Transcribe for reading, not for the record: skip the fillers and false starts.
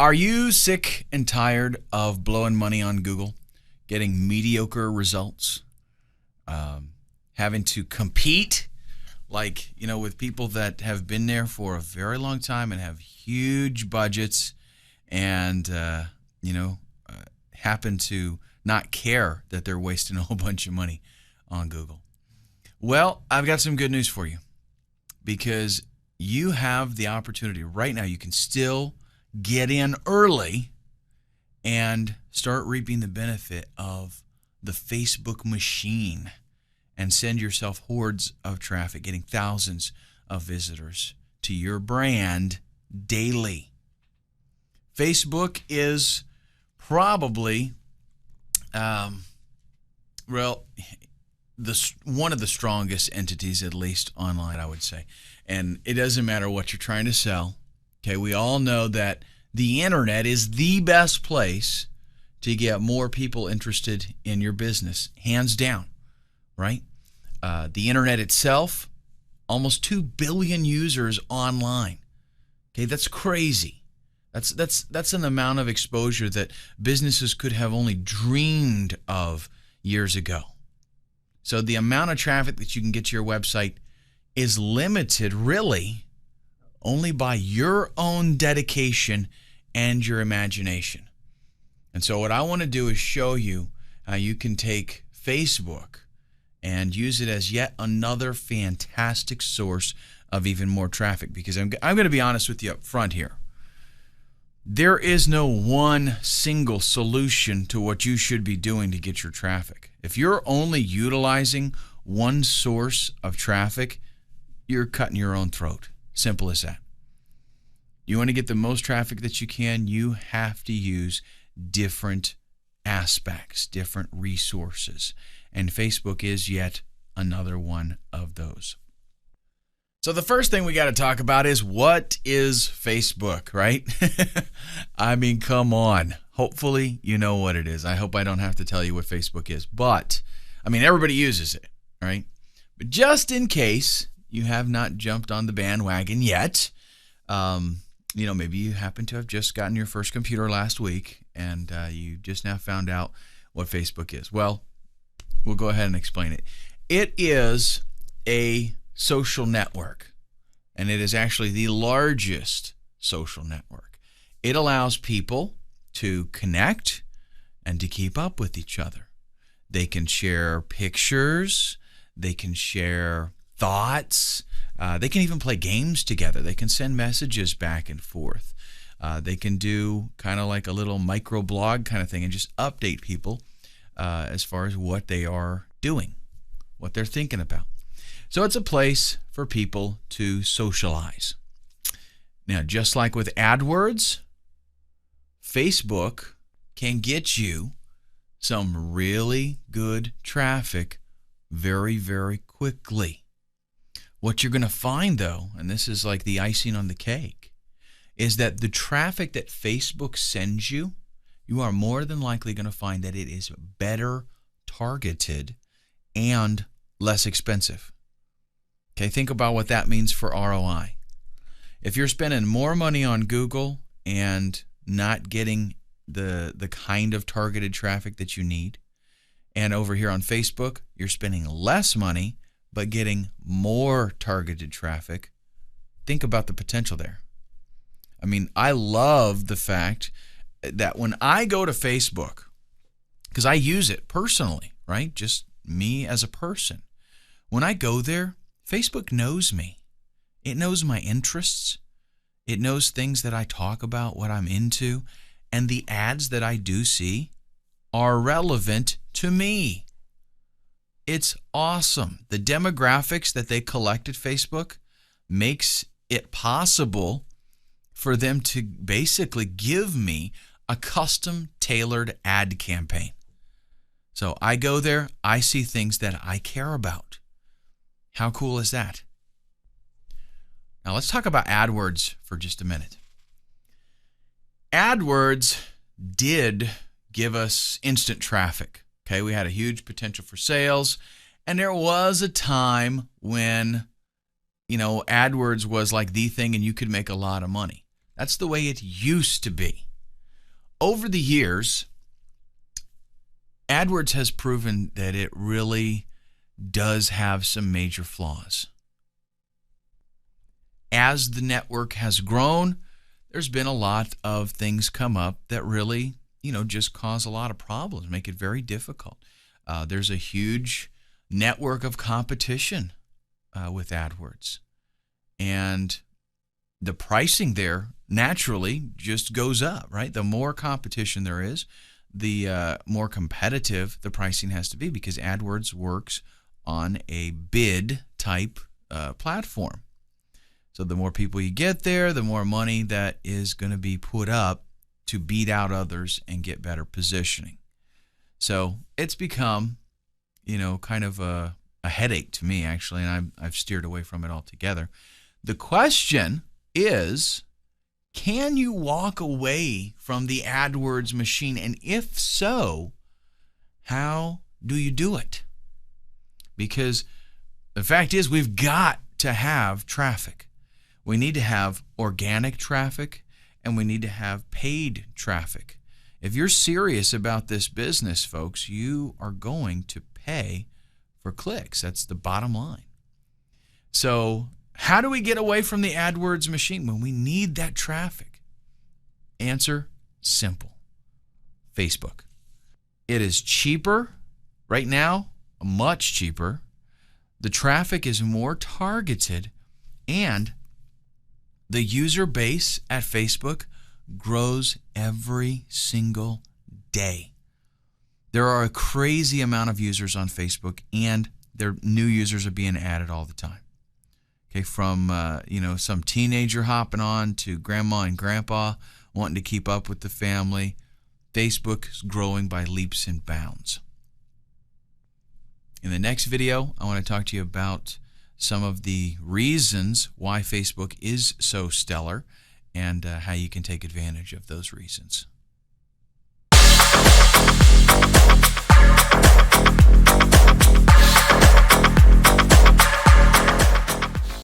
Are you sick and tired of blowing money on Google, getting mediocre results, having to compete with people that have been there for a very long time and have huge budgets and, happen to not care that they're wasting a whole bunch of money on Google? Well, I've got some good news for you because you have the opportunity right now. You can still get in early and start reaping the benefit of the Facebook machine and send yourself hordes of traffic, getting thousands of visitors to your brand daily. Facebook is probably, one of the strongest entities, at least online, I would say. And it doesn't matter what you're trying to sell. Okay, we all know that the internet is the best place to get more people interested in your business, hands down, right? The internet itself, almost 2 billion users online. Okay, that's crazy. That's an amount of exposure that businesses could have only dreamed of years ago. So the amount of traffic that you can get to your website is limited, really, only by your own dedication and your imagination. And so what I want to do is show you how you can take Facebook and use it as yet another fantastic source of even more traffic. Because I'm going to be honest with you up front here. There is no one single solution to what you should be doing to get your traffic. If you're only utilizing one source of traffic, you're cutting your own throat. Simple as that. You want to get the most traffic that you can, you have to use different aspects, different resources. And Facebook is yet another one of those. So the first thing we got to talk about is, what is Facebook, right? I mean, come on. Hopefully you know what it is. I hope I don't have to tell you what Facebook is. But, I mean, everybody uses it, right? But just in case you have not jumped on the bandwagon yet, maybe you happen to have just gotten your first computer last week and you just now found out what Facebook is. Well, we'll go ahead and explain it. It is a social network, and it is actually the largest social network. It allows people to connect and to keep up with each other. They can share pictures, they can share thoughts, they can even play games together. They can send messages back and forth. They can do kind of like a little microblog kind of thing and just update people as far as what they are doing, what they're thinking about. So it's a place for people to socialize. Now, just like with AdWords, Facebook can get you some really good traffic very, very quickly. What you're going to find, though, and this is like the icing on the cake, is that the traffic that Facebook sends you, you are more than likely going to find that it is better targeted and less expensive. Okay, think about what that means for ROI. If you're spending more money on Google and not getting the kind of targeted traffic that you need, and over here on Facebook, you're spending less money but getting more targeted traffic, think about the potential there. I mean, I love the fact that when I go to Facebook, because I use it personally, right? Just me as a person. When I go there, Facebook knows me. It knows my interests. It knows things that I talk about, what I'm into, and the ads that I do see are relevant to me. It's awesome. The demographics that they collect at Facebook makes it possible for them to basically give me a custom tailored ad campaign. So I go there, I see things that I care about. How cool is that? Now let's talk about AdWords for just a minute. AdWords did give us instant traffic. Okay, we had a huge potential for sales, and there was a time when, AdWords was like the thing and you could make a lot of money. That's the way it used to be. over the years, AdWords has proven that it really does have some major flaws. As the network has grown, there's been a lot of things come up that really, just cause a lot of problems, make it very difficult. There's a huge network of competition with AdWords. And the pricing there naturally just goes up, right? The more competition there is, the more competitive the pricing has to be, because AdWords works on a bid type platform. So the more people you get there, the more money that is going to be put up to beat out others and get better positioning. So it's become, kind of a headache to me, actually, and I've steered away from it altogether. The question is, can you walk away from the AdWords machine? And if so, how do you do it? Because the fact is, we've got to have traffic. We need to have organic traffic, and we need to have paid traffic. If you're serious about this business, folks, you are going to pay for clicks. That's the bottom line. So how do we get away from the AdWords machine when we need that traffic? Answer, simple. Facebook. It is cheaper right now, much cheaper. The traffic is more targeted, and the user base at Facebook grows every single day. There are a crazy amount of users on Facebook, and their new users are being added all the time. Okay, from some teenager hopping on to grandma and grandpa wanting to keep up with the family. Facebook is growing by leaps and bounds. In the next video, I want to talk to you about some of the reasons why Facebook is so stellar and how you can take advantage of those reasons.